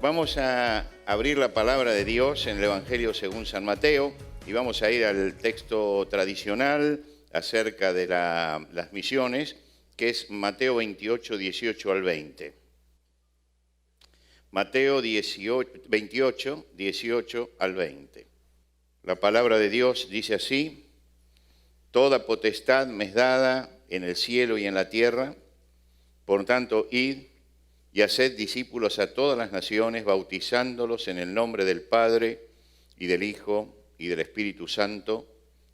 Vamos a abrir la palabra de Dios en el Evangelio según San Mateo y vamos a ir al texto tradicional acerca de las misiones, que es Mateo 28, 18 al 20. Mateo 28, 18 al 20. La palabra de Dios dice así: toda potestad me es dada en el cielo y en la tierra, por tanto, id y haced discípulos a todas las naciones, bautizándolos en el nombre del Padre, y del Hijo, y del Espíritu Santo,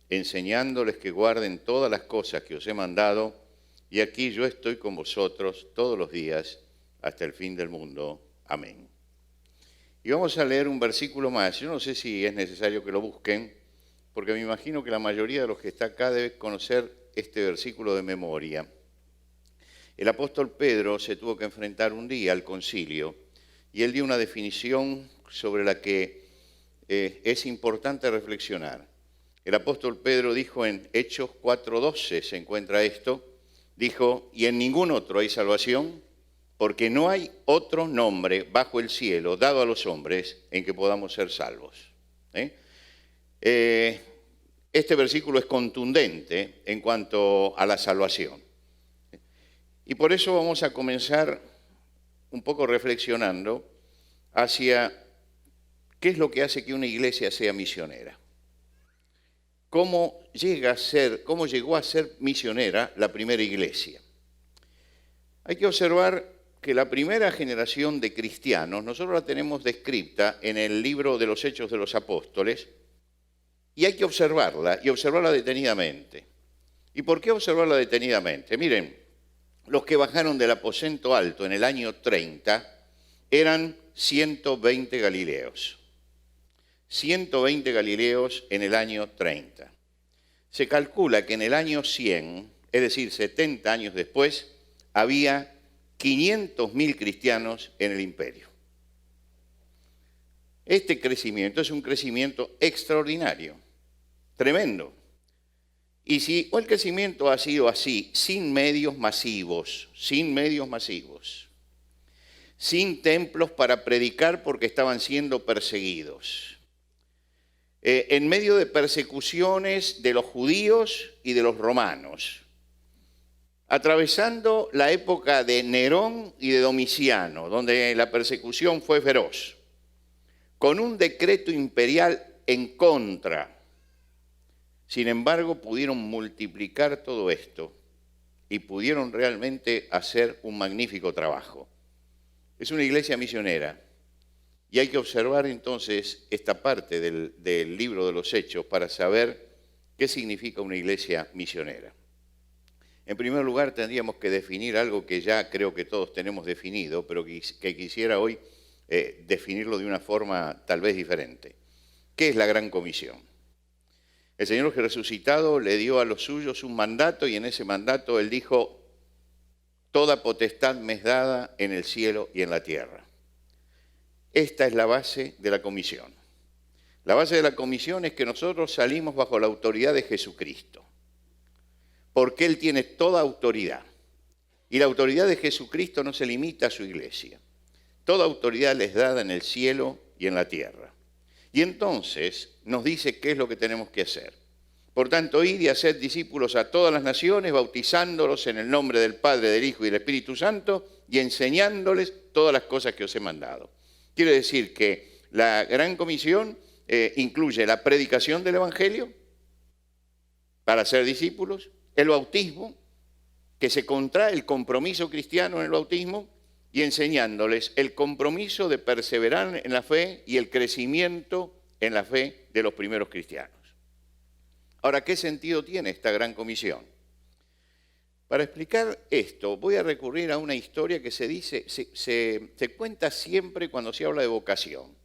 enseñándoles que guarden todas las cosas que os he mandado, y aquí yo estoy con vosotros todos los días, hasta el fin del mundo. Amén. Y vamos a leer un versículo más. Yo no sé si es necesario que lo busquen, porque me imagino que la mayoría de los que está acá debe conocer este versículo de memoria. El apóstol Pedro se tuvo que enfrentar un día al concilio y él dio una definición sobre la que es importante reflexionar. El apóstol Pedro dijo en Hechos 4:12, se encuentra esto, dijo: y en ningún otro hay salvación, porque no hay otro nombre bajo el cielo dado a los hombres en que podamos ser salvos. Este versículo es contundente en cuanto a la salvación. Y por eso vamos a comenzar un poco reflexionando hacia qué es lo que hace que una iglesia sea misionera. ¿Cómo llegó a ser misionera la primera iglesia? Hay que observar que la primera generación de cristianos, nosotros la tenemos descrita en el libro de los Hechos de los Apóstoles, y hay que observarla, y observarla detenidamente. ¿Y por qué observarla detenidamente? Miren, los que bajaron del aposento alto en el año 30 eran 120 galileos. 120 galileos en el año 30. Se calcula que en el año 100, es decir, 70 años después, había 500.000 cristianos en el imperio. Este crecimiento es un crecimiento extraordinario, tremendo. Y si el crecimiento ha sido así, sin medios masivos, sin templos para predicar porque estaban siendo perseguidos, en medio de persecuciones de los judíos y de los romanos, atravesando la época de Nerón y de Domiciano, donde la persecución fue feroz, con un decreto imperial en contra. Sin embargo, pudieron multiplicar todo esto y pudieron realmente hacer un magnífico trabajo. Es una iglesia misionera y hay que observar entonces esta parte del libro de los Hechos para saber qué significa una iglesia misionera. En primer lugar, tendríamos que definir algo que ya creo que todos tenemos definido, pero que quisiera hoy definirlo de una forma tal vez diferente. ¿Qué es la Gran Comisión? El Señor resucitado le dio a los suyos un mandato y en ese mandato Él dijo: toda potestad me es dada en el cielo y en la tierra. Esta es la base de la comisión. La base de la comisión es que nosotros salimos bajo la autoridad de Jesucristo, porque Él tiene toda autoridad. Y la autoridad de Jesucristo no se limita a su iglesia. Toda autoridad le es dada en el cielo y en la tierra. Y entonces nos dice qué es lo que tenemos que hacer. Por tanto, id y haced discípulos a todas las naciones, bautizándolos en el nombre del Padre, del Hijo y del Espíritu Santo, y enseñándoles todas las cosas que os he mandado. Quiere decir que la Gran Comisión incluye la predicación del Evangelio para ser discípulos, el bautismo, que se contrae el compromiso cristiano en el bautismo, y enseñándoles el compromiso de perseverar en la fe y el crecimiento en la fe de los primeros cristianos. Ahora, ¿qué sentido tiene esta Gran Comisión? Para explicar esto, voy a recurrir a una historia que se cuenta siempre cuando se habla de vocación.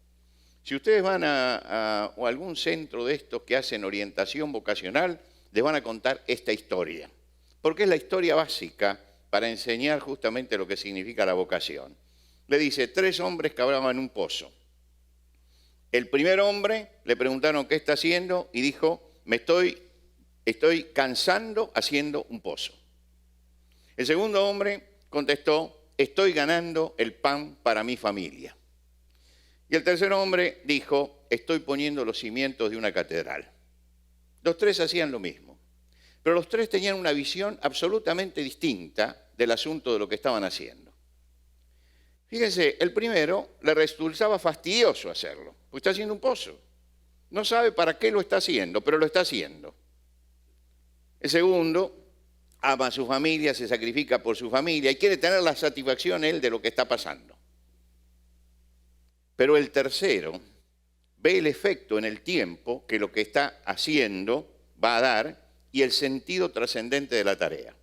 Si ustedes van a algún centro de estos que hacen orientación vocacional, les van a contar esta historia, porque es la historia básica para enseñar justamente lo que significa la vocación. Le dice: 3 hombres cavaban un pozo. El primer hombre le preguntaron qué está haciendo y dijo: me estoy cansando haciendo un pozo. El segundo hombre contestó: estoy ganando el pan para mi familia. Y el tercer hombre dijo, estoy poniendo los cimientos de una catedral. Los tres hacían lo mismo, pero los tres tenían una visión absolutamente distinta del asunto de lo que estaban haciendo. Fíjense, el primero le resultaba fastidioso hacerlo, porque está haciendo un pozo. No sabe para qué lo está haciendo, pero lo está haciendo. El segundo ama a su familia, se sacrifica por su familia y quiere tener la satisfacción él de lo que está pasando. Pero el tercero ve el efecto en el tiempo que lo que está haciendo va a dar y el sentido trascendente de la tarea.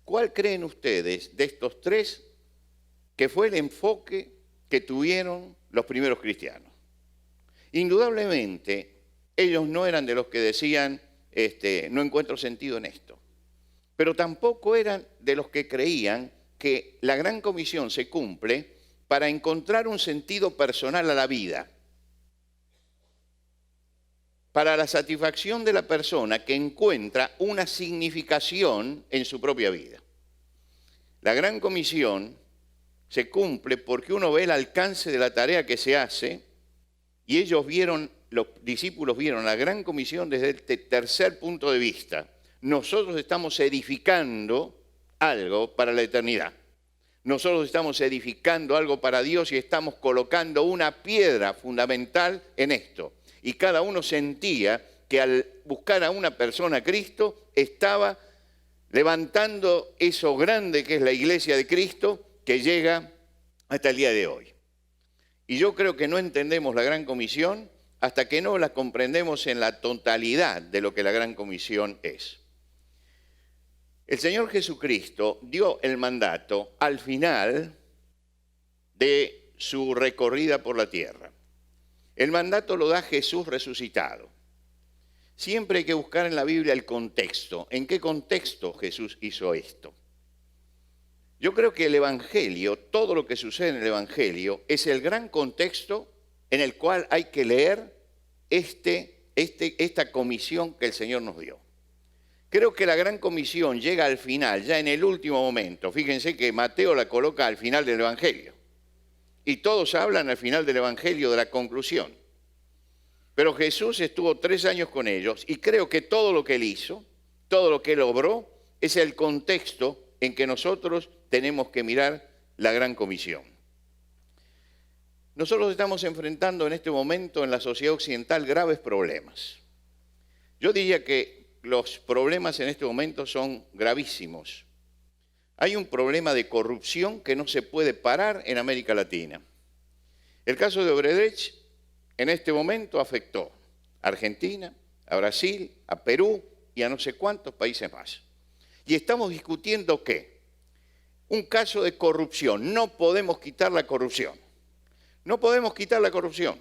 ¿Cuál creen ustedes de estos tres que fue el enfoque que tuvieron los primeros cristianos? Indudablemente, ellos no eran de los que decían, no encuentro sentido en esto. Pero tampoco eran de los que creían que la gran comisión se cumple para encontrar un sentido personal a la vida, para la satisfacción de la persona que encuentra una significación en su propia vida. La gran comisión se cumple porque uno ve el alcance de la tarea que se hace y los discípulos vieron la gran comisión desde el tercer punto de vista. Nosotros estamos edificando algo para la eternidad. Nosotros estamos edificando algo para Dios y estamos colocando una piedra fundamental en esto. Y cada uno sentía que al buscar a una persona a Cristo estaba levantando eso grande que es la iglesia de Cristo que llega hasta el día de hoy. Y yo creo que no entendemos la Gran Comisión hasta que no la comprendemos en la totalidad de lo que la Gran Comisión es. El Señor Jesucristo dio el mandato al final de su recorrida por la tierra. El mandato lo da Jesús resucitado. Siempre hay que buscar en la Biblia el contexto. ¿En qué contexto Jesús hizo esto? Yo creo que el Evangelio, todo lo que sucede en el Evangelio, es el gran contexto en el cual hay que leer esta comisión que el Señor nos dio. Creo que la gran comisión llega al final, ya en el último momento. Fíjense que Mateo la coloca al final del Evangelio. Y todos hablan al final del Evangelio de la conclusión. Pero Jesús estuvo 3 años con ellos y creo que todo lo que él hizo, todo lo que él obró, es el contexto en que nosotros tenemos que mirar la gran comisión. Nosotros estamos enfrentando en este momento en la sociedad occidental graves problemas. Yo diría que los problemas en este momento son gravísimos. Hay un problema de corrupción que no se puede parar en América Latina. El caso de Odebrecht en este momento afectó a Argentina, a Brasil, a Perú y a no sé cuántos países más. Y estamos discutiendo ¿qué? Un caso de corrupción. No podemos quitar la corrupción. No podemos quitar la corrupción.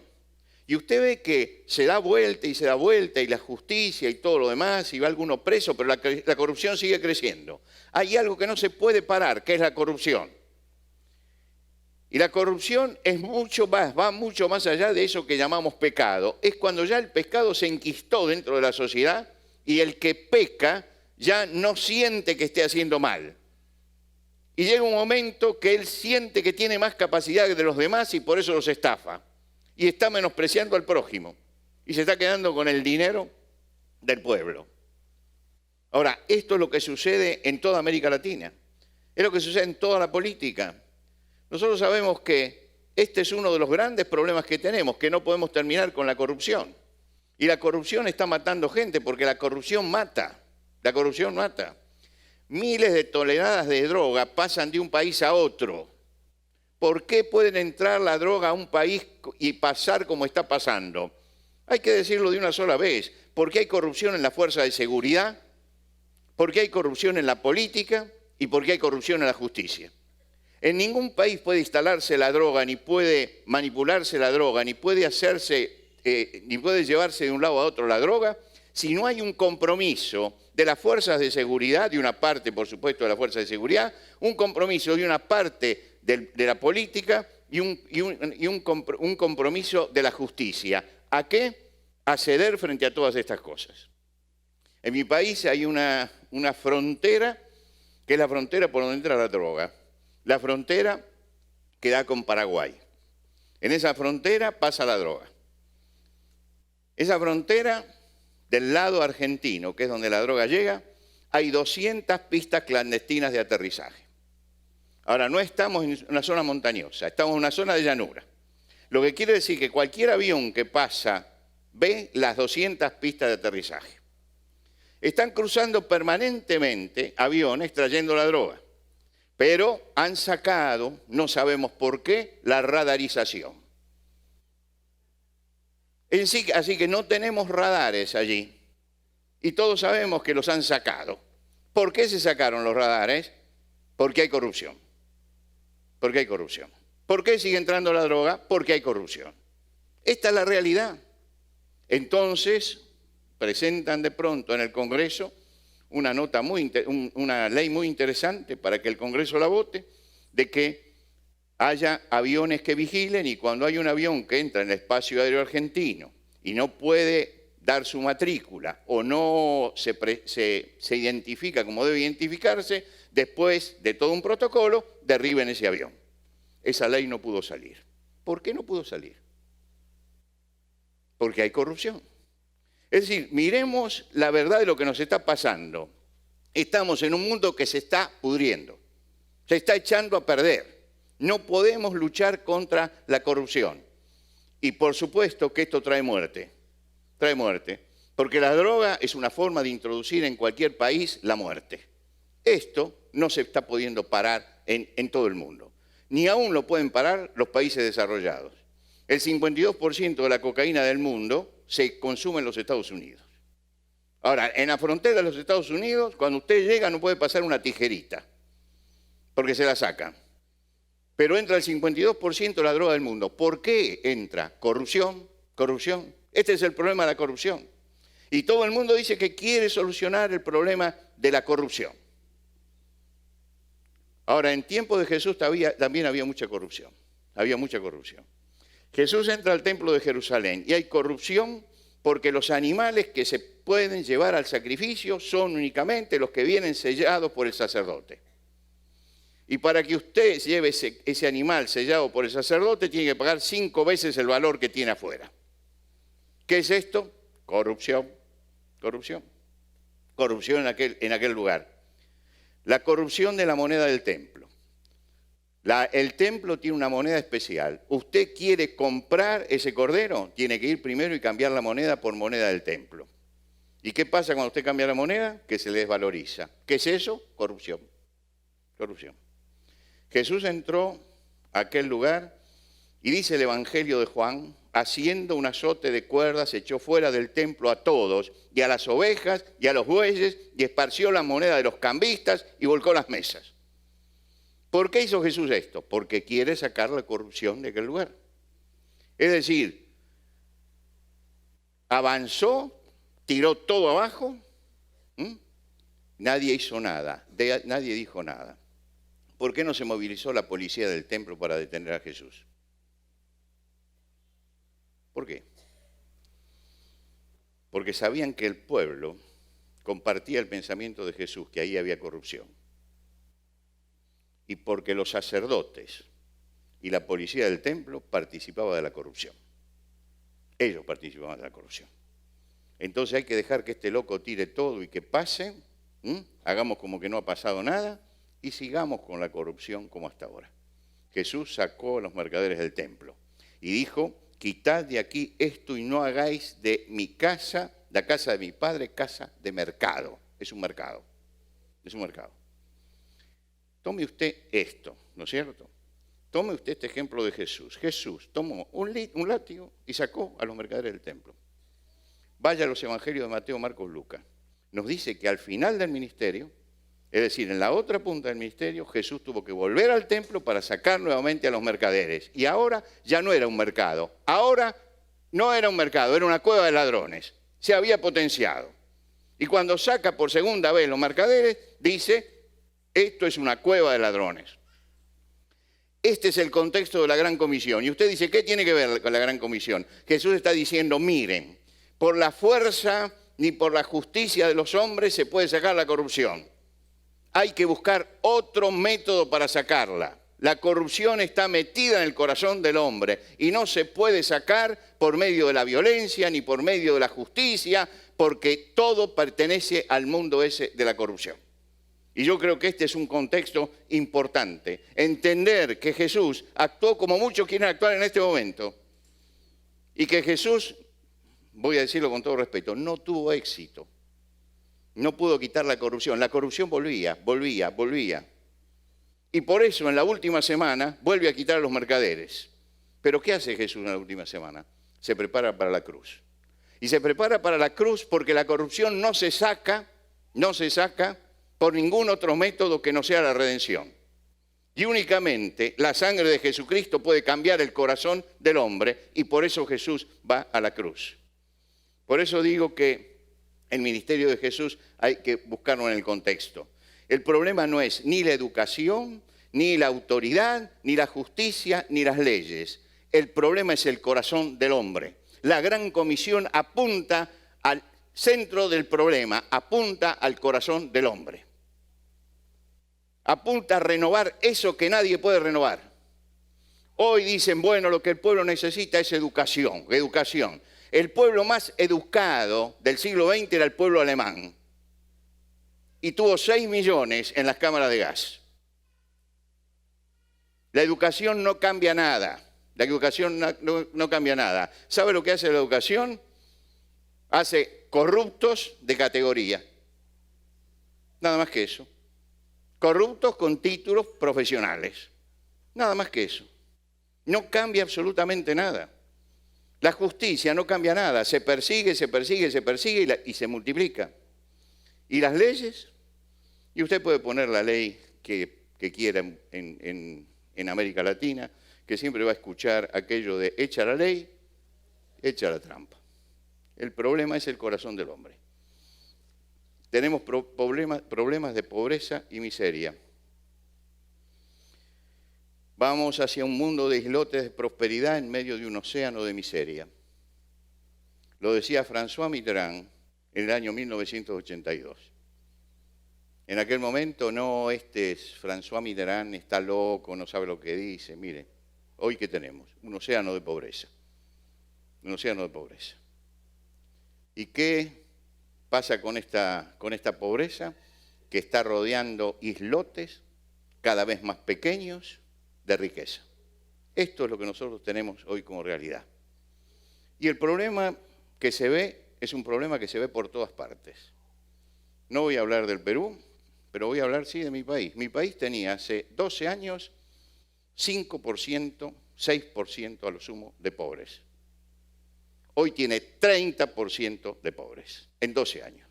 Y usted ve que se da vuelta y la justicia y todo lo demás, y va alguno preso, pero la corrupción sigue creciendo. Hay algo que no se puede parar, que es la corrupción. Y la corrupción es mucho más, va mucho más allá de eso que llamamos pecado. Es cuando ya el pecado se enquistó dentro de la sociedad y el que peca ya no siente que esté haciendo mal. Y llega un momento que él siente que tiene más capacidad que de los demás y por eso los estafa. Y está menospreciando al prójimo. Y se está quedando con el dinero del pueblo. Ahora, esto es lo que sucede en toda América Latina. Es lo que sucede en toda la política. Nosotros sabemos que este es uno de los grandes problemas que tenemos, que no podemos terminar con la corrupción. Y la corrupción está matando gente porque la corrupción mata. La corrupción mata. Miles de toneladas de droga pasan de un país a otro. ¿Por qué pueden entrar la droga a un país y pasar como está pasando? Hay que decirlo de una sola vez. Porque hay corrupción en la fuerza de seguridad, porque hay corrupción en la política y porque hay corrupción en la justicia. En ningún país puede instalarse la droga, ni puede manipularse la droga, ni puede llevarse de un lado a otro la droga, si no hay un compromiso de las fuerzas de seguridad, de una parte, por supuesto, de las fuerzas de seguridad, un compromiso de una parte de la política y un compromiso de la justicia. ¿A qué? A ceder frente a todas estas cosas. En mi país hay una frontera, que es la frontera por donde entra la droga. La frontera que da con Paraguay. En esa frontera pasa la droga. Esa frontera, del lado argentino, que es donde la droga llega, hay 200 pistas clandestinas de aterrizaje. Ahora, no estamos en una zona montañosa, estamos en una zona de llanura. Lo que quiere decir que cualquier avión que pasa ve las 200 pistas de aterrizaje. Están cruzando permanentemente aviones trayendo la droga, pero han sacado, no sabemos por qué, la radarización. Así que no tenemos radares allí y todos sabemos que los han sacado. ¿Por qué se sacaron los radares? Porque hay corrupción. Porque hay corrupción. ¿Por qué sigue entrando la droga? Porque hay corrupción. Esta es la realidad. Entonces, presentan de pronto en el Congreso una ley muy interesante para que el Congreso la vote, de que haya aviones que vigilen, y cuando hay un avión que entra en el espacio aéreo argentino y no puede dar su matrícula o no se identifica como debe identificarse, después de todo un protocolo, derriben ese avión. Esa ley no pudo salir. ¿Por qué no pudo salir? Porque hay corrupción. Es decir, miremos la verdad de lo que nos está pasando. Estamos en un mundo que se está pudriendo, se está echando a perder. No podemos luchar contra la corrupción. Y por supuesto que esto trae muerte. Trae muerte. Porque la droga es una forma de introducir en cualquier país la muerte. Esto no se está pudiendo parar en todo el mundo. Ni aún lo pueden parar los países desarrollados. El 52% de la cocaína del mundo se consume en los Estados Unidos. Ahora, en la frontera de los Estados Unidos, cuando usted llega no puede pasar una tijerita, porque se la sacan. Pero entra el 52% de la droga del mundo. ¿Por qué entra? Corrupción, corrupción. Este es el problema de la corrupción. Y todo el mundo dice que quiere solucionar el problema de la corrupción. Ahora, en tiempo de Jesús también había mucha corrupción. Había mucha corrupción. Jesús entra al templo de Jerusalén y hay corrupción porque los animales que se pueden llevar al sacrificio son únicamente los que vienen sellados por el sacerdote. Y para que usted lleve ese animal sellado por el sacerdote, tiene que pagar 5 veces el valor que tiene afuera. ¿Qué es esto? Corrupción. Corrupción. Corrupción en aquel lugar. La corrupción de la moneda del templo. El templo tiene una moneda especial. Usted quiere comprar ese cordero, tiene que ir primero y cambiar la moneda por moneda del templo. ¿Y qué pasa cuando usted cambia la moneda? Que se le desvaloriza. ¿Qué es eso? Corrupción. Corrupción. Jesús entró a aquel lugar y dice el Evangelio de Juan, haciendo un azote de cuerdas, echó fuera del templo a todos, y a las ovejas, y a los bueyes, y esparció la moneda de los cambistas, y volcó las mesas. ¿Por qué hizo Jesús esto? Porque quiere sacar la corrupción de aquel lugar. Es decir, avanzó, tiró todo abajo, nadie hizo nada, nadie dijo nada. ¿Por qué no se movilizó la policía del templo para detener a Jesús? ¿Por qué? Porque sabían que el pueblo compartía el pensamiento de Jesús, que ahí había corrupción. Y porque los sacerdotes y la policía del templo participaban de la corrupción. Ellos participaban de la corrupción. Entonces hay que dejar que este loco tire todo y que pase, hagamos como que no ha pasado nada y sigamos con la corrupción como hasta ahora. Jesús sacó a los mercaderes del templo y dijo, quitad de aquí esto y no hagáis de mi casa, la casa de mi padre, casa de mercado. Es un mercado. Es un mercado. Tome usted esto, ¿no es cierto? Tome usted este ejemplo de Jesús. Jesús tomó un látigo y sacó a los mercaderes del templo. Vaya a los evangelios de Mateo, Marcos, Lucas. Nos dice que al final del ministerio, es decir, en la otra punta del ministerio, Jesús tuvo que volver al templo para sacar nuevamente a los mercaderes. Y ahora ya no era un mercado. Ahora no era un mercado, era una cueva de ladrones. Se había potenciado. Y cuando saca por segunda vez los mercaderes, dice, esto es una cueva de ladrones. Este es el contexto de la Gran Comisión. Y usted dice, ¿qué tiene que ver con la Gran Comisión? Jesús está diciendo, miren, por la fuerza ni por la justicia de los hombres se puede sacar la corrupción. Hay que buscar otro método para sacarla. La corrupción está metida en el corazón del hombre y no se puede sacar por medio de la violencia ni por medio de la justicia, porque todo pertenece al mundo ese de la corrupción. Y yo creo que este es un contexto importante. Entender que Jesús actuó como muchos quieren actuar en este momento y que Jesús, voy a decirlo con todo respeto, no tuvo éxito. No pudo quitar la corrupción. La corrupción volvía. Y por eso en la última semana vuelve a quitar a los mercaderes. Pero ¿qué hace Jesús en la última semana? Se prepara para la cruz. Y se prepara para la cruz porque la corrupción no se saca por ningún otro método que no sea la redención. Y únicamente la sangre de Jesucristo puede cambiar el corazón del hombre y por eso Jesús va a la cruz. Por eso digo que el ministerio de Jesús hay que buscarlo en el contexto. El problema no es ni la educación, ni la autoridad, ni la justicia, ni las leyes. El problema es el corazón del hombre. La gran comisión apunta al centro del problema, apunta al corazón del hombre. Apunta a renovar eso que nadie puede renovar. Hoy dicen, bueno, lo que el pueblo necesita es educación. El pueblo más educado del siglo XX era el pueblo alemán. Y tuvo 6 millones en las cámaras de gas. La educación no cambia nada. La educación no cambia nada. ¿Sabe lo que hace la educación? Hace corruptos de categoría. Nada más que eso. Corruptos con títulos profesionales. Nada más que eso. No cambia absolutamente nada. La justicia no cambia nada. Se persigue y se multiplica. ¿Y las leyes? Y usted puede poner la ley que quiera en América Latina, que siempre va a escuchar aquello de echa la ley, echa la trampa. El problema es el corazón del hombre. Tenemos problemas de pobreza y miseria. Vamos hacia un mundo de islotes de prosperidad en medio de un océano de miseria. Lo decía François Mitterrand en el año 1982. En aquel momento, no, François Mitterrand está loco, no sabe lo que dice. Mire, hoy ¿qué tenemos? Un océano de pobreza. Un océano de pobreza. ¿Y qué pasa con esta pobreza? Que está rodeando islotes cada vez más pequeños de riqueza. Esto es lo que nosotros tenemos hoy como realidad. Y el problema que se ve es un problema que se ve por todas partes. No voy a hablar del Perú, pero voy a hablar, sí, de mi país. Mi país tenía hace 12 años 5%, 6% a lo sumo de pobres. Hoy tiene 30% de pobres, en 12 años.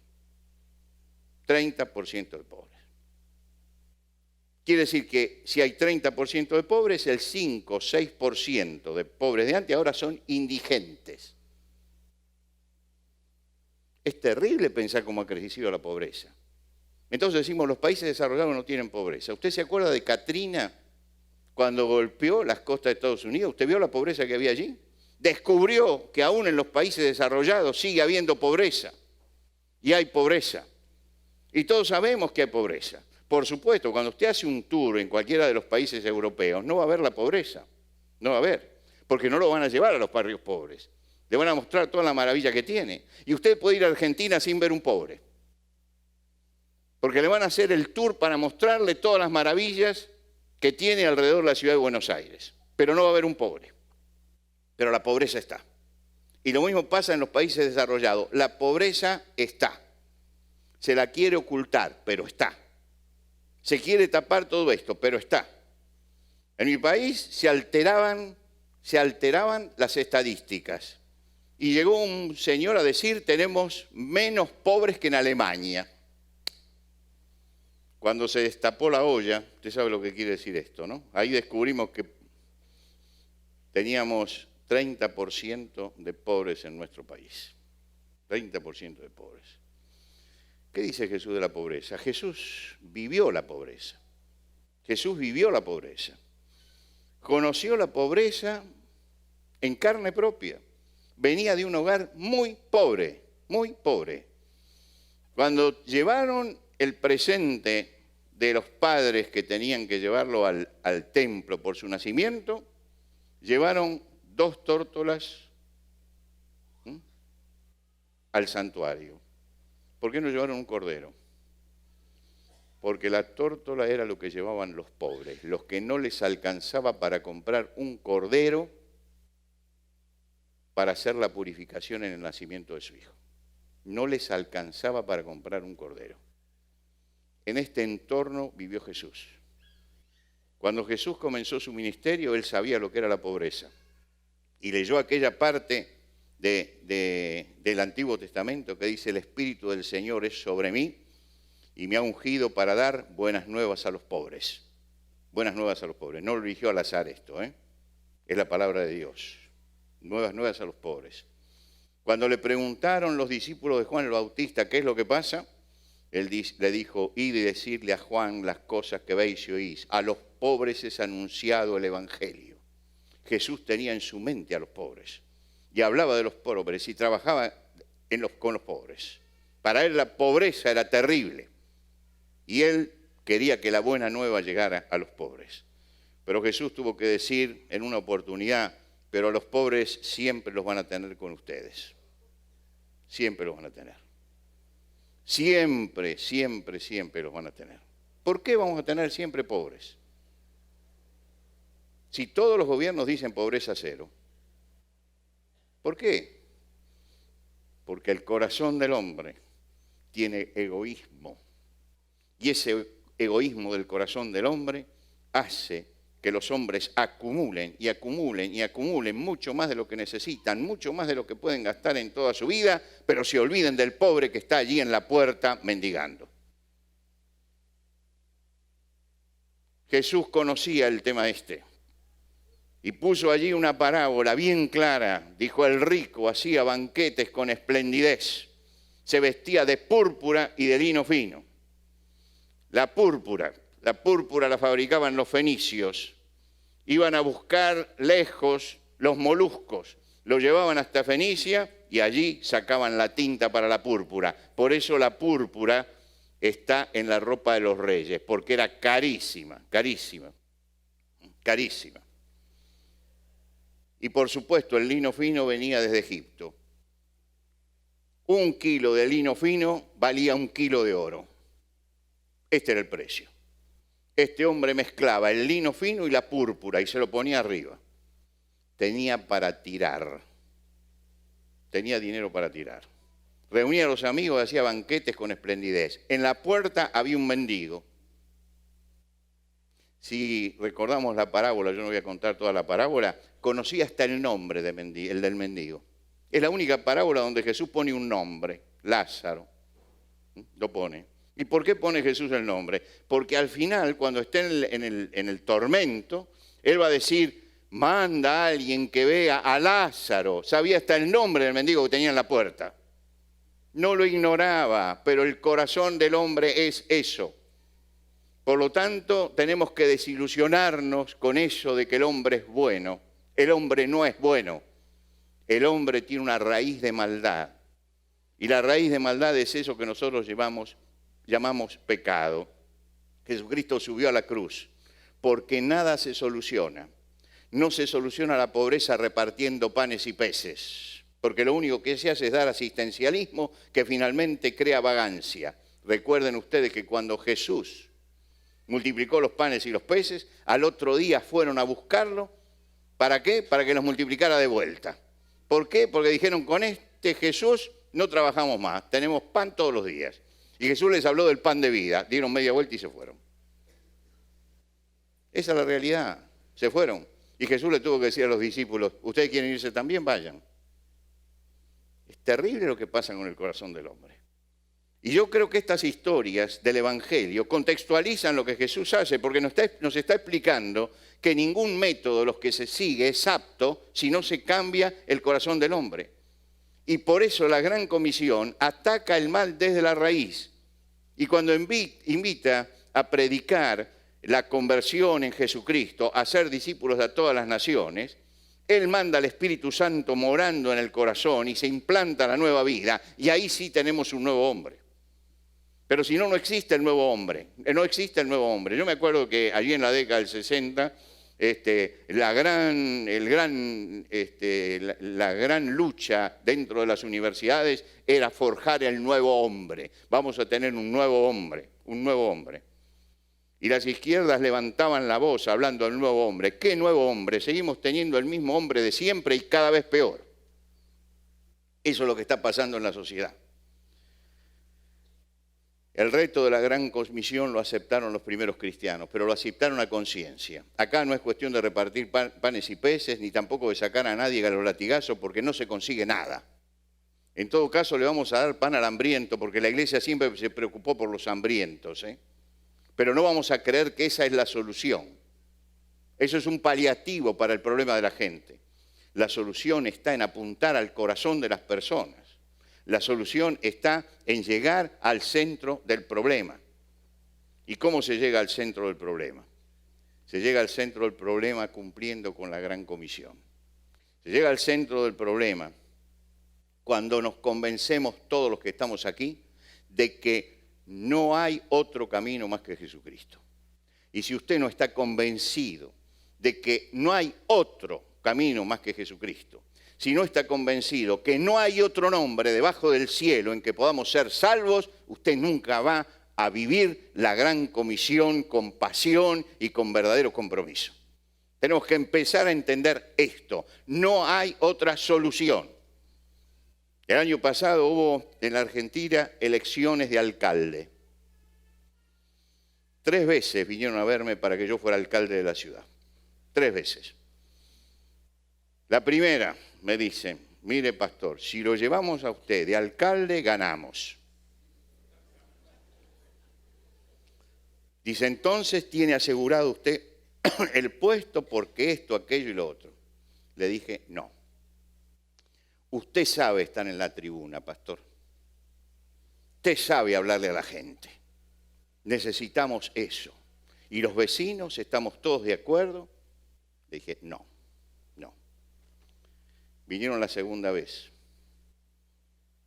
30% de pobres. Quiere decir que si hay 30% de pobres, el 5, 6% de pobres de antes ahora son indigentes. Es terrible pensar cómo ha crecido la pobreza. Entonces decimos, los países desarrollados no tienen pobreza. ¿Usted se acuerda de Katrina cuando golpeó las costas de Estados Unidos? ¿Usted vio la pobreza que había allí? Descubrió que aún en los países desarrollados sigue habiendo pobreza. Y hay pobreza. Y todos sabemos que hay pobreza. Por supuesto, cuando usted hace un tour en cualquiera de los países europeos, no va a haber la pobreza. No va a haber. Porque no lo van a llevar a los barrios pobres. Le van a mostrar toda la maravilla que tiene. Y usted puede ir a Argentina sin ver un pobre. Porque le van a hacer el tour para mostrarle todas las maravillas que tiene alrededor de la ciudad de Buenos Aires. Pero no va a haber un pobre. Pero la pobreza está. Y lo mismo pasa en los países desarrollados. La pobreza está. Se la quiere ocultar, pero está. Se quiere tapar todo esto, pero está. En mi país se alteraban las estadísticas. Y llegó un señor a decir, tenemos menos pobres que en Alemania. Cuando se destapó la olla, usted sabe lo que quiere decir esto, ¿no? Ahí descubrimos que teníamos 30% de pobres en nuestro país. 30% de pobres. ¿Qué dice Jesús de la pobreza? Jesús vivió la pobreza. Jesús vivió la pobreza. Conoció la pobreza en carne propia. Venía de un hogar muy pobre, muy pobre. Cuando llevaron el presente de los padres que tenían que llevarlo al templo por su nacimiento, llevaron 2 tórtolas al santuario. ¿Por qué no llevaron un cordero? Porque la tórtola era lo que llevaban los pobres, los que no les alcanzaba para comprar un cordero para hacer la purificación en el nacimiento de su hijo. No les alcanzaba para comprar un cordero. En este entorno vivió Jesús. Cuando Jesús comenzó su ministerio, él sabía lo que era la pobreza. Y leyó aquella parte del Antiguo Testamento que dice: el Espíritu del Señor es sobre mí y me ha ungido para dar buenas nuevas a los pobres. Buenas nuevas a los pobres. No lo eligió al azar esto, es la palabra de Dios. Nuevas a los pobres. Cuando le preguntaron los discípulos de Juan el Bautista qué es lo que pasa, él le dijo: id y decirle a Juan las cosas que veis y oís. A los pobres es anunciado el Evangelio. Jesús tenía en su mente a los pobres y hablaba de los pobres y trabajaba con los pobres. Para él la pobreza era terrible y él quería que la buena nueva llegara a los pobres. Pero Jesús tuvo que decir en una oportunidad: pero a los pobres siempre los van a tener con ustedes. Siempre los van a tener. Siempre, siempre, siempre los van a tener. ¿Por qué vamos a tener siempre pobres? Si todos los gobiernos dicen pobreza cero. ¿Por qué? Porque el corazón del hombre tiene egoísmo. Y ese egoísmo del corazón del hombre hace que los hombres acumulen y acumulen y acumulen mucho más de lo que necesitan, mucho más de lo que pueden gastar en toda su vida, pero se olviden del pobre que está allí en la puerta mendigando. Jesús conocía el tema y puso allí una parábola bien clara. Dijo: el rico hacía banquetes con esplendidez, se vestía de púrpura y de lino fino. La púrpura la fabricaban los fenicios. Iban a buscar lejos los moluscos, los llevaban hasta Fenicia y allí sacaban la tinta para la púrpura. Por eso la púrpura está en la ropa de los reyes, porque era carísima, carísima, carísima. Y por supuesto el lino fino venía desde Egipto. 1 kilo de lino fino valía 1 kilo de oro. Este era el precio. Este hombre mezclaba el lino fino y la púrpura y se lo ponía arriba. Tenía para tirar. Tenía dinero para tirar. Reunía a los amigos, hacía banquetes con esplendidez. En la puerta había un mendigo. Si recordamos la parábola, yo no voy a contar toda la parábola, conocía hasta el nombre el del mendigo. Es la única parábola donde Jesús pone un nombre, Lázaro. Lo pone. ¿Y por qué pone Jesús el nombre? Porque al final, cuando esté en el tormento, él va a decir: manda a alguien que vea a Lázaro. Sabía hasta el nombre del mendigo que tenía en la puerta. No lo ignoraba, pero el corazón del hombre es eso. Por lo tanto, tenemos que desilusionarnos con eso de que el hombre es bueno. El hombre no es bueno. El hombre tiene una raíz de maldad. Y la raíz de maldad es eso que nosotros llamamos pecado. Jesucristo subió a la cruz porque nada se soluciona. No se soluciona la pobreza repartiendo panes y peces, porque lo único que se hace es dar asistencialismo que finalmente crea vagancia. Recuerden ustedes que cuando Jesús multiplicó los panes y los peces, al otro día fueron a buscarlo. ¿Para qué? Para que los multiplicara de vuelta. ¿Por qué? Porque dijeron: con este Jesús no trabajamos más, tenemos pan todos los días. Y Jesús les habló del pan de vida, dieron media vuelta y se fueron. Esa es la realidad, se fueron. Y Jesús le tuvo que decir a los discípulos: ¿ustedes quieren irse también? Vayan. Es terrible lo que pasa con el corazón del hombre. Y yo creo que estas historias del Evangelio contextualizan lo que Jesús hace, porque nos está explicando que ningún método de los que se sigue es apto si no se cambia el corazón del hombre. Y por eso la Gran Comisión ataca el mal desde la raíz. Y cuando invita a predicar la conversión en Jesucristo, a ser discípulos de todas las naciones, Él manda al Espíritu Santo morando en el corazón y se implanta la nueva vida. Y ahí sí tenemos un nuevo hombre. Pero si no, no existe el nuevo hombre. No existe el nuevo hombre. Yo me acuerdo que allí en la década del 60, la gran lucha dentro de las universidades era forjar el nuevo hombre. Vamos a tener un nuevo hombre, un nuevo hombre. Y las izquierdas levantaban la voz hablando del nuevo hombre. ¿Qué nuevo hombre? Seguimos teniendo el mismo hombre de siempre y cada vez peor. Eso es lo que está pasando en la sociedad. El reto de la gran comisión lo aceptaron los primeros cristianos, pero lo aceptaron a conciencia. Acá no es cuestión de repartir panes y peces, ni tampoco de sacar a nadie a los latigazos, porque no se consigue nada. En todo caso, le vamos a dar pan al hambriento, porque la iglesia siempre se preocupó por los hambrientos, Pero no vamos a creer que esa es la solución. Eso es un paliativo para el problema de la gente. La solución está en apuntar al corazón de las personas. La solución está en llegar al centro del problema. ¿Y cómo se llega al centro del problema? Se llega al centro del problema cumpliendo con la gran comisión. Se llega al centro del problema cuando nos convencemos todos los que estamos aquí de que no hay otro camino más que Jesucristo. Y si usted no está convencido de que no hay otro camino más que Jesucristo, si no está convencido que no hay otro nombre debajo del cielo en que podamos ser salvos, usted nunca va a vivir la gran comisión con pasión y con verdadero compromiso. Tenemos que empezar a entender esto. No hay otra solución. El año pasado hubo en la Argentina elecciones de alcalde. 3 veces vinieron a verme para que yo fuera alcalde de la ciudad. 3 veces. La primera me dice, mire pastor, si lo llevamos a usted de alcalde, ganamos. Dice, entonces tiene asegurado usted el puesto porque esto, aquello y lo otro. Le dije, no. Usted sabe estar en la tribuna, pastor. Usted sabe hablarle a la gente. Necesitamos eso. ¿Y los vecinos estamos todos de acuerdo? Le dije, no. Vinieron la segunda vez.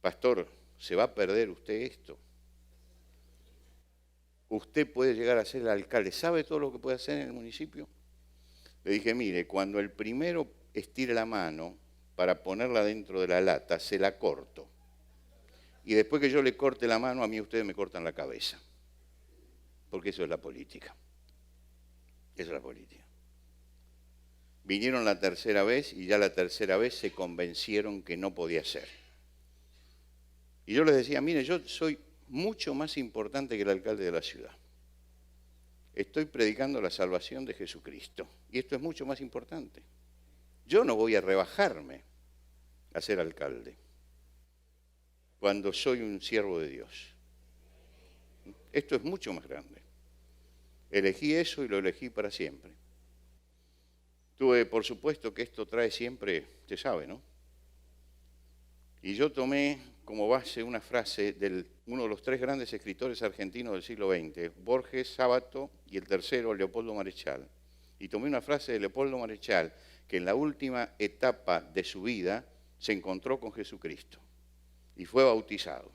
Pastor, ¿se va a perder usted esto? Usted puede llegar a ser el alcalde. ¿Sabe todo lo que puede hacer en el municipio? Le dije, mire, cuando el primero estire la mano para ponerla dentro de la lata, se la corto. Y después que yo le corte la mano, a mí ustedes me cortan la cabeza. Porque eso es la política. Eso es la política. Vinieron la tercera vez y ya la tercera vez se convencieron que no podía ser. Y yo les decía, mire, yo soy mucho más importante que el alcalde de la ciudad. Estoy predicando la salvación de Jesucristo y esto es mucho más importante. Yo no voy a rebajarme a ser alcalde cuando soy un siervo de Dios. Esto es mucho más grande. Elegí eso y lo elegí para siempre. Por supuesto que esto trae siempre, usted sabe, ¿no? Y yo tomé como base una frase de uno de los 3 grandes escritores argentinos del siglo XX, Borges, Sábato y el tercero, Leopoldo Marechal. Y tomé una frase de Leopoldo Marechal, que en la última etapa de su vida se encontró con Jesucristo y fue bautizado.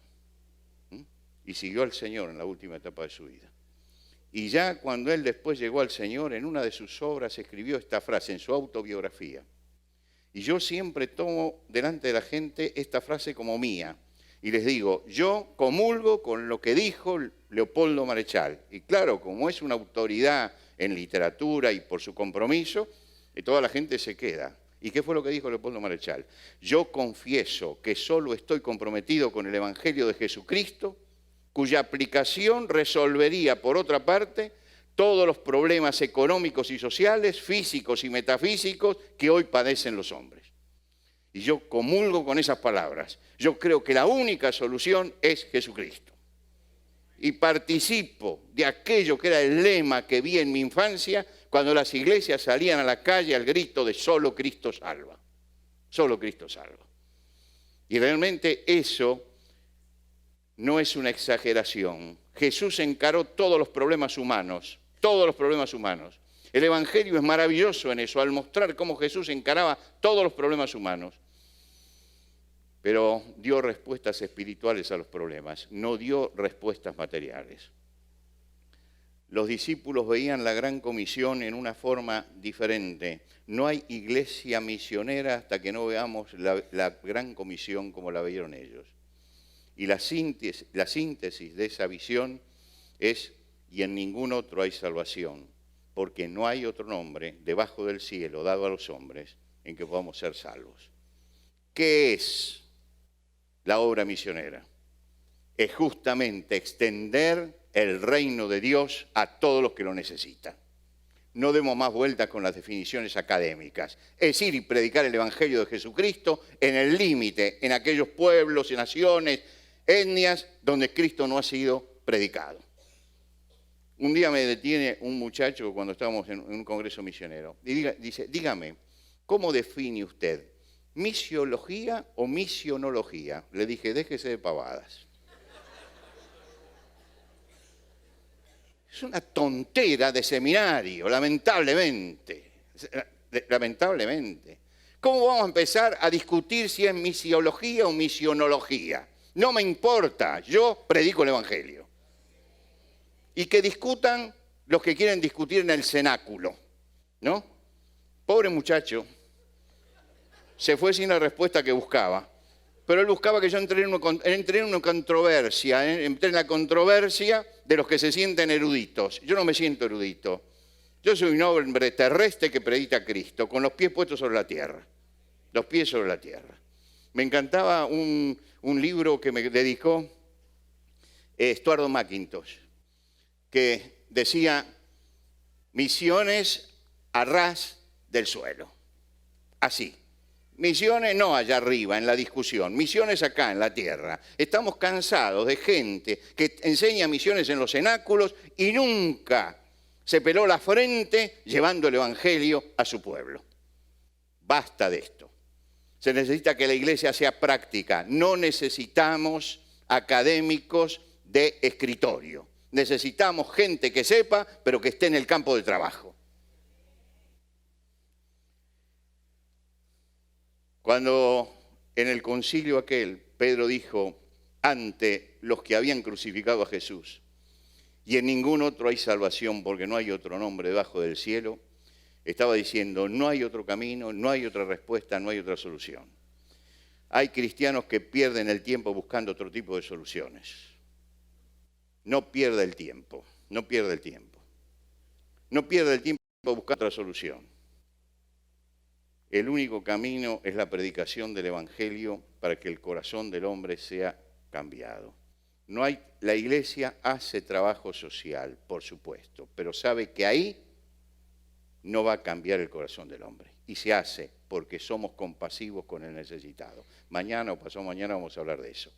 Y siguió al Señor en la última etapa de su vida. Y ya cuando él después llegó al Señor, en una de sus obras escribió esta frase en su autobiografía. Y yo siempre tomo delante de la gente esta frase como mía. Y les digo, yo comulgo con lo que dijo Leopoldo Marechal. Y claro, como es una autoridad en literatura y por su compromiso, toda la gente se queda. ¿Y qué fue lo que dijo Leopoldo Marechal? Yo confieso que solo estoy comprometido con el Evangelio de Jesucristo, cuya aplicación resolvería, por otra parte, todos los problemas económicos y sociales, físicos y metafísicos que hoy padecen los hombres. Y yo comulgo con esas palabras. Yo creo que la única solución es Jesucristo. Y participo de aquello que era el lema que vi en mi infancia cuando las iglesias salían a la calle al grito de solo Cristo salva. Solo Cristo salva. Y realmente eso no es una exageración. Jesús encaró todos los problemas humanos, todos los problemas humanos. El Evangelio es maravilloso en eso, al mostrar cómo Jesús encaraba todos los problemas humanos. pero dio respuestas espirituales a los problemas, no dio respuestas materiales. Los discípulos veían la Gran Comisión en una forma diferente. No hay iglesia misionera hasta que no veamos la Gran Comisión como la vieron ellos. Y la síntesis de esa visión es: y en ningún otro hay salvación, porque no hay otro nombre debajo del cielo dado a los hombres en que podamos ser salvos. ¿Qué es la obra misionera? Es justamente extender el reino de Dios a todos los que lo necesitan. No demos más vueltas con las definiciones académicas. Es ir y predicar el Evangelio de Jesucristo en el límite, en aquellos pueblos y naciones, etnias, donde Cristo no ha sido predicado. Un día me detiene un muchacho cuando estábamos en un congreso misionero y dice, dígame, ¿cómo define usted? ¿Misiología o misionología? Le dije, déjese de pavadas. Es una tontera de seminario, lamentablemente. Lamentablemente. ¿Cómo vamos a empezar a discutir si es misiología o misionología? No me importa, yo predico el Evangelio. Y que discutan los que quieren discutir en el cenáculo, ¿no? Pobre muchacho, se fue sin la respuesta que buscaba. Pero él buscaba que yo entré en una controversia, entré en la controversia de los que se sienten eruditos. Yo no me siento erudito. Yo soy un hombre terrestre que predica a Cristo, con los pies puestos sobre la tierra. Los pies sobre la tierra. Me encantaba un libro que me dedicó Estuardo McIntosh, que decía, misiones a ras del suelo. Así. Misiones no allá arriba, en la discusión. Misiones acá, en la tierra. Estamos cansados de gente que enseña misiones en los cenáculos y nunca se peló la frente llevando el Evangelio a su pueblo. Basta de esto. Se necesita que la iglesia sea práctica. No necesitamos académicos de escritorio. Necesitamos gente que sepa, pero que esté en el campo de trabajo. Cuando en el concilio aquel, Pedro dijo ante los que habían crucificado a Jesús, y en ningún otro hay salvación porque no hay otro nombre debajo del cielo, estaba diciendo, no hay otro camino, no hay otra respuesta, no hay otra solución. Hay cristianos que pierden el tiempo buscando otro tipo de soluciones. No pierda el tiempo, no pierda el tiempo. No pierda el tiempo buscando otra solución. El único camino es la predicación del Evangelio para que el corazón del hombre sea cambiado. La iglesia hace trabajo social, por supuesto, pero sabe que ahí no va a cambiar el corazón del hombre. Y se hace porque somos compasivos con el necesitado. Mañana o pasado mañana vamos a hablar de eso.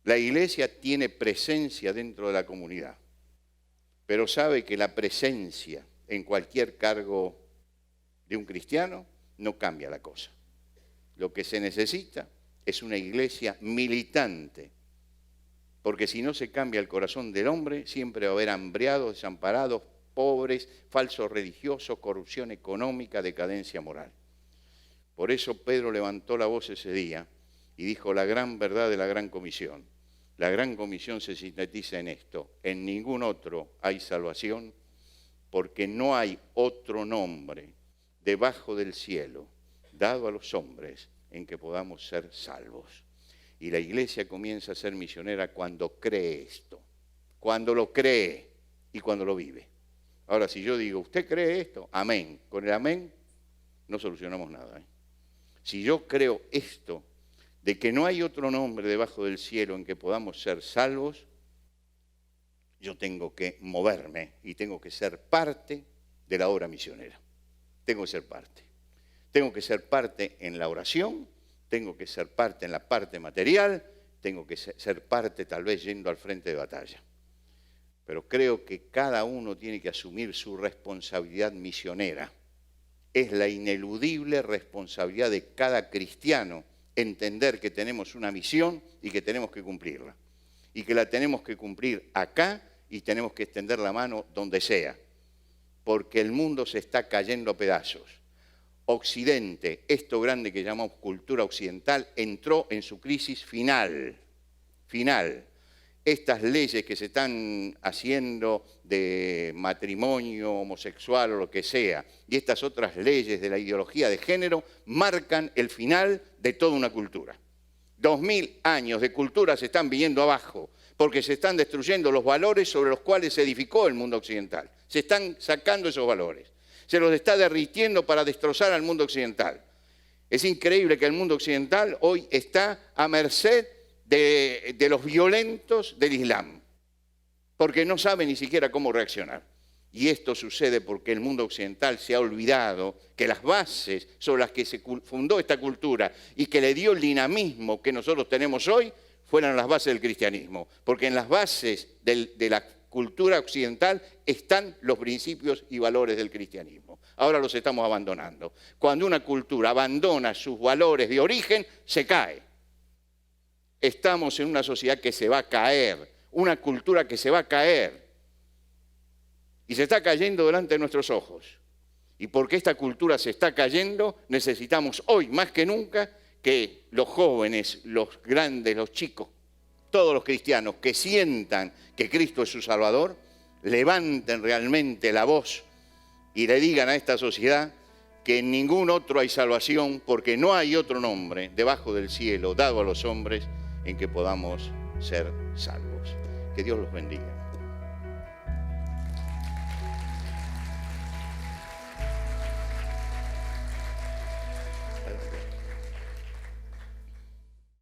La iglesia tiene presencia dentro de la comunidad, pero sabe que la presencia en cualquier cargo de un cristiano no cambia la cosa. Lo que se necesita es una iglesia militante, porque si no se cambia el corazón del hombre, siempre va a haber hambriados, desamparados, pobres, falsos religiosos, corrupción económica, decadencia moral. Por eso Pedro levantó la voz ese día y dijo la gran verdad de la Gran Comisión. La Gran Comisión se sintetiza en esto: en ningún otro hay salvación, porque no hay otro nombre debajo del cielo, dado a los hombres, en que podamos ser salvos. Y la iglesia comienza a ser misionera cuando cree esto, cuando lo cree y cuando lo vive. Ahora, si yo digo, ¿usted cree esto? Amén. Con el amén no solucionamos nada. Si yo creo esto, de que no hay otro nombre debajo del cielo en que podamos ser salvos, yo tengo que moverme y tengo que ser parte de la obra misionera. Tengo que ser parte. Tengo que ser parte en la oración, tengo que ser parte en la parte material, tengo que ser parte tal vez yendo al frente de batalla. Pero creo que cada uno tiene que asumir su responsabilidad misionera. Es la ineludible responsabilidad de cada cristiano entender que tenemos una misión y que tenemos que cumplirla. Y que la tenemos que cumplir acá y tenemos que extender la mano donde sea. Porque el mundo se está cayendo a pedazos. Occidente, esto grande que llamamos cultura occidental, entró en su crisis final. Estas leyes que se están haciendo de matrimonio homosexual o lo que sea, y estas otras leyes de la ideología de género, marcan el final de toda una cultura. 2000 años de cultura se están viniendo abajo, porque se están destruyendo los valores sobre los cuales se edificó el mundo occidental. Se están sacando esos valores. Se los está derritiendo para destrozar al mundo occidental. Es increíble que el mundo occidental hoy está a merced de los violentos del Islam, porque no sabe ni siquiera cómo reaccionar. Y esto sucede porque el mundo occidental se ha olvidado que las bases sobre las que se fundó esta cultura y que le dio el dinamismo que nosotros tenemos hoy, fueran las bases del cristianismo. Porque en las bases de la cultura occidental están los principios y valores del cristianismo. Ahora los estamos abandonando. Cuando una cultura abandona sus valores de origen, se cae. Estamos en una sociedad que se va a caer, una cultura que se va a caer. Y se está cayendo delante de nuestros ojos. Y porque esta cultura se está cayendo, necesitamos hoy más que nunca que los jóvenes, los grandes, los chicos, todos los cristianos que sientan que Cristo es su Salvador, levanten realmente la voz y le digan a esta sociedad que en ningún otro hay salvación, porque no hay otro nombre debajo del cielo dado a los hombres en que podamos ser salvos. Que Dios los bendiga.